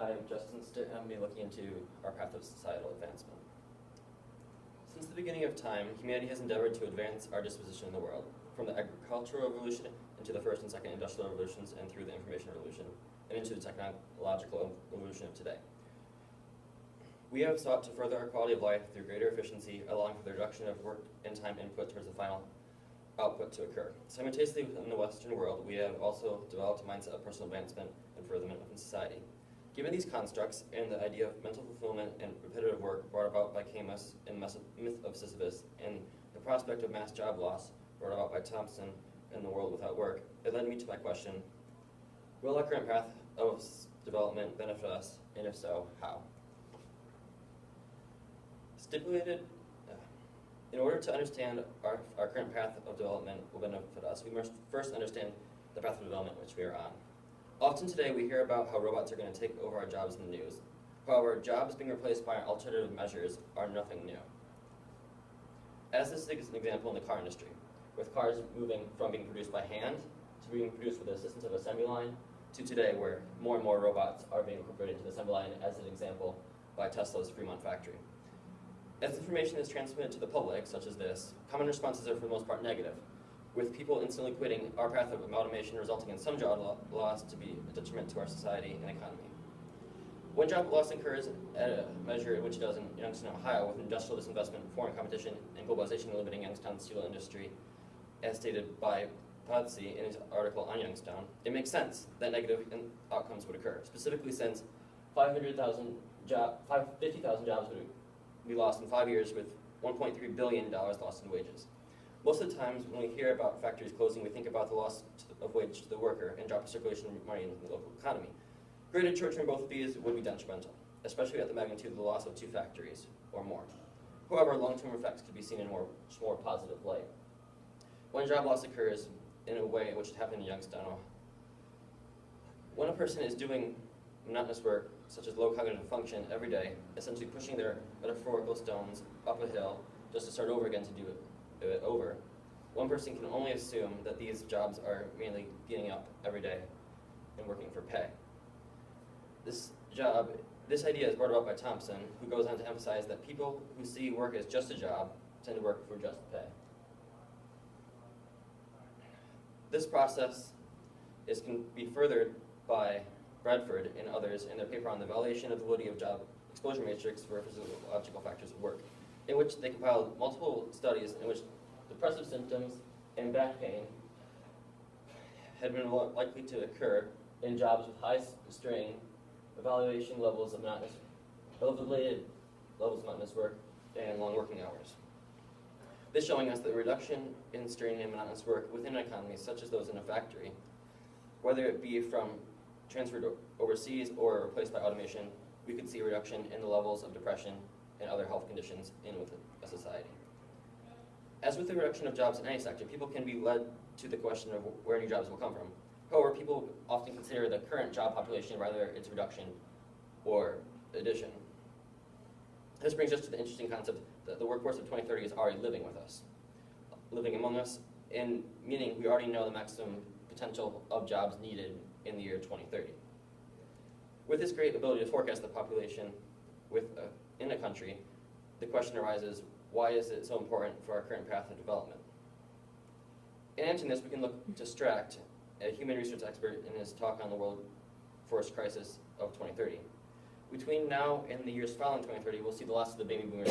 Hi, I'm Justin Stitt, and I'm going to be looking into our path of societal advancement. Since the beginning of time, humanity has endeavored to advance our disposition in the world, from the agricultural revolution into the first and second industrial revolutions and through the information revolution, and into the technological evolution of today. We have sought to further our quality of life through greater efficiency, allowing for the reduction of work and time input towards the final output to occur. Simultaneously, within the Western world, we have also developed a mindset of personal advancement and furtherment within society. Given these constructs and the idea of mental fulfillment and repetitive work brought about by Camus in the myth of Sisyphus, and the prospect of mass job loss brought about by Thompson in The World Without Work, it led me to my question, will our current path of development benefit us, and if so, how? In order to understand our current path of development will benefit us, we must first understand the path of development which we are on. Often today we hear about how robots are going to take over our jobs in the news. However, jobs being replaced by alternative measures are nothing new. As this is an example in the car industry, with cars moving from being produced by hand to being produced with the assistance of an assembly line, to today where more and more robots are being incorporated into the assembly line, as an example by Tesla's Fremont factory. As information is transmitted to the public, such as this, common responses are for the most part negative, with people instantly quitting our path of automation resulting in some job loss to be a detriment to our society and economy. When job loss occurs at a measure which it does in Youngstown, Ohio, with industrial disinvestment, foreign competition, and globalization limiting Youngstown's steel industry, as stated by Podsey in his article on Youngstown, it makes sense that negative outcomes would occur, specifically since 50,000 jobs would be lost in 5 years, with $1.3 billion lost in wages. Most of the times when we hear about factories closing, we think about the loss of wage to the worker and drop of circulation of money in the local economy. Greater short-term both of these would be detrimental, especially at the magnitude of the loss of 2 factories or more. However, long-term effects could be seen in more positive light. When job loss occurs in a way which happened in Youngstown, when a person is doing monotonous work, such as low cognitive function, every day, essentially pushing their metaphorical stones up a hill just to start over again to do it over, one person can only assume that these jobs are mainly getting up every day and working for pay. This idea is brought about by Thompson, who goes on to emphasize that people who see work as just a job tend to work for just pay. This process can be furthered by Bradford and others in their paper on the evaluation of the validity of job exposure matrix for physiological factors of work, in which they compiled multiple studies in which depressive symptoms and back pain had been likely to occur in jobs with high strain, evaluation levels of elevated levels of monotonous work, and long working hours. This showing us that the reduction in strain and monotonous work within an economy, such as those in a factory, whether it be from transferred overseas or replaced by automation, we could see a reduction in the levels of depression and other health conditions in with a society. As with the reduction of jobs in any sector, people can be led to the question of where new jobs will come from. However, people often consider the current job population rather its reduction or addition. This brings us to the interesting concept that the workforce of 2030 is already living with us, living among us, and meaning we already know the maximum potential of jobs needed in the year 2030. With this great ability to forecast the population in a country, the question arises, why is it so important for our current path of development? In answering this, we can look to Stracht, a human research expert, in his talk on the workforce crisis of 2030. Between now and the years following 2030, we'll see the last of the baby boomers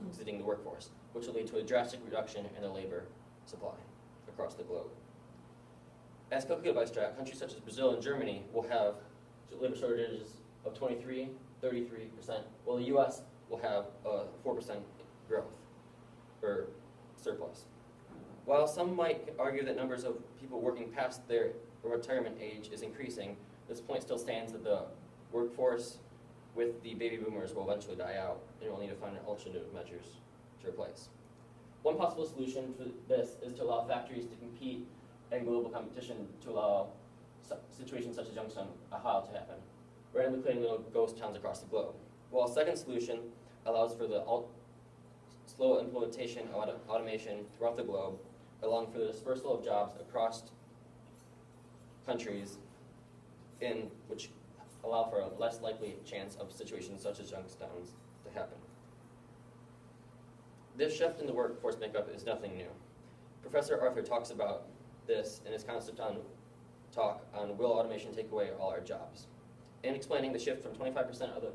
exiting the workforce, which will lead to a drastic reduction in the labor supply across the globe. As calculated by Stracht, countries such as Brazil and Germany will have labor shortages of 23, 33%, while the US will have a 4% growth, or surplus. While some might argue that numbers of people working past their retirement age is increasing, this point still stands that the workforce with the baby boomers will eventually die out, and we'll need to find alternative measures to replace. One possible solution for this is to allow factories to compete in global competition to allow situations such as Youngstown, Ohio to happen, randomly creating little ghost towns across the globe. While a second solution allows for the slow implementation of automation throughout the globe, allowing for the dispersal of jobs across countries in which allow for a less likely chance of situations such as Youngstown's to happen. This shift in the workforce makeup is nothing new. Professor Arthur talks about this in his concept on talk on Will Automation Take Away All Our Jobs? In explaining the shift from 25% of the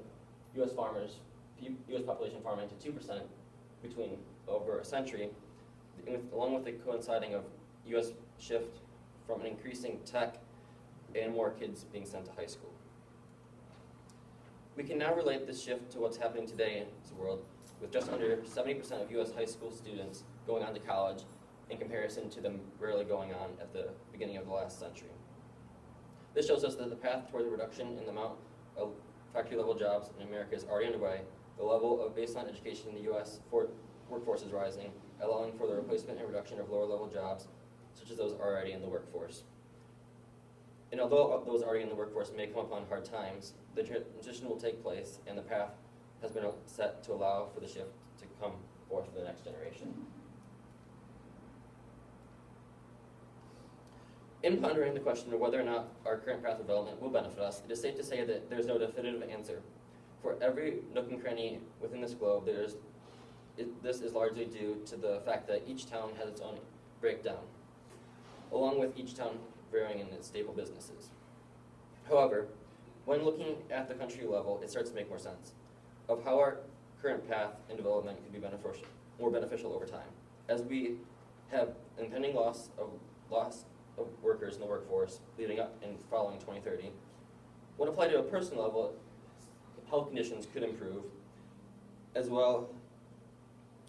U.S. population farming to 2% between over a century, along with the coinciding of U.S. shift from an increasing tech and more kids being sent to high school. We can now relate this shift to what's happening today in this world, with just under 70% of U.S. high school students going on to college in comparison to them rarely going on at the beginning of the last century. This shows us that the path toward a reduction in the amount of factory-level jobs in America is already underway. The level of baseline education in the U.S. workforce is rising, allowing for the replacement and reduction of lower-level jobs, such as those already in the workforce. And although those already in the workforce may come upon hard times, the transition will take place, and the path has been set to allow for the shift to come forth for the next generation. In pondering the question of whether or not our current path of development will benefit us, it is safe to say that there is no definitive answer. For every nook and cranny within this globe, this is largely due to the fact that each town has its own breakdown, along with each town varying in its staple businesses. However, when looking at the country level, it starts to make more sense of how our current path and development could be more beneficial over time. As we have impending loss of workers in the workforce leading up and following 2030, when applied to a personal level, health conditions could improve, as well,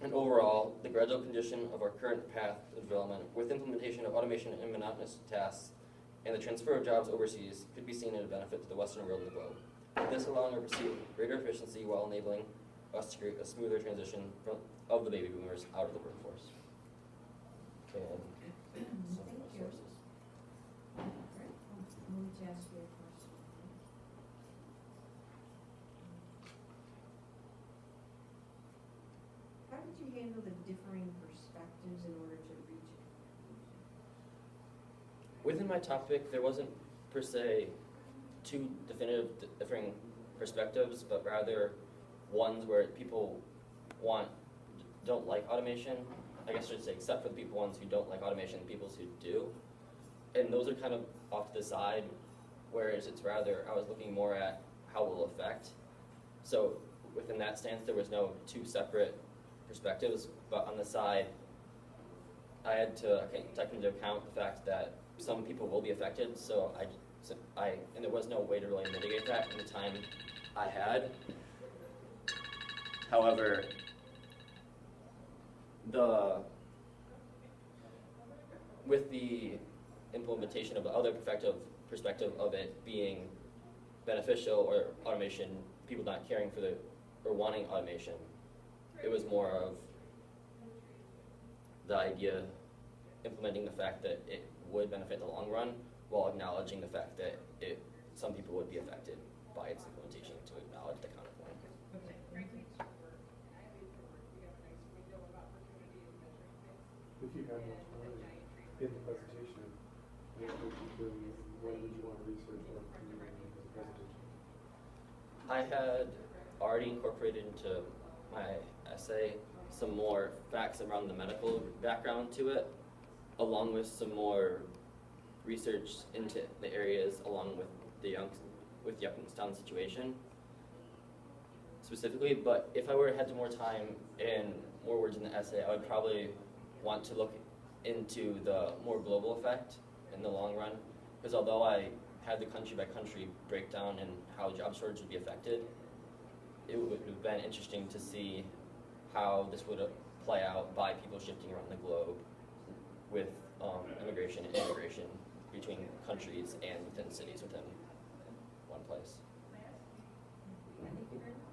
and overall, the gradual condition of our current path of development with implementation of automation and monotonous tasks and the transfer of jobs overseas could be seen as a benefit to the Western world and the globe. This allowing our pursuit of greater efficiency while enabling us to create a smoother transition of the baby boomers out of the workforce. And some of those sources. All right. I'm going to ask you a question. How did you handle the differing perspectives in order to reach a conclusion? Within my topic, there wasn't per se two definitive differing perspectives, but rather ones where people don't like automation. I guess I should say, except for the ones who don't like automation, and people who do. And those are kind of off to the side, whereas it's rather, I was looking more at how it will affect. So within that stance, there was no two separate perspectives, but on the side, I had to take into account the fact that some people will be affected, and there was no way to really mitigate that in the time I had. However, with the implementation of the other perspective of it being beneficial, or automation, people not caring for or wanting automation, it was more of the idea implementing the fact that it would benefit in the long run, while acknowledging the fact that some people would be affected by its implementation, to acknowledge the counterpoint. Okay, thank you. If you have more time in the presentation, what would you want to research or in the presentation? I had already incorporated into my essay some more facts around the medical background to it, along with some more research into the areas along with the Youngstown situation specifically. But if I were to had more time and more words in the essay, I would probably want to look into the more global effect in the long run, because although I had the country by country breakdown and how job shortage would be affected, it would have been interesting to see how this would play out by people shifting around the globe with immigration and integration between countries and within cities within one place. Thank you very much.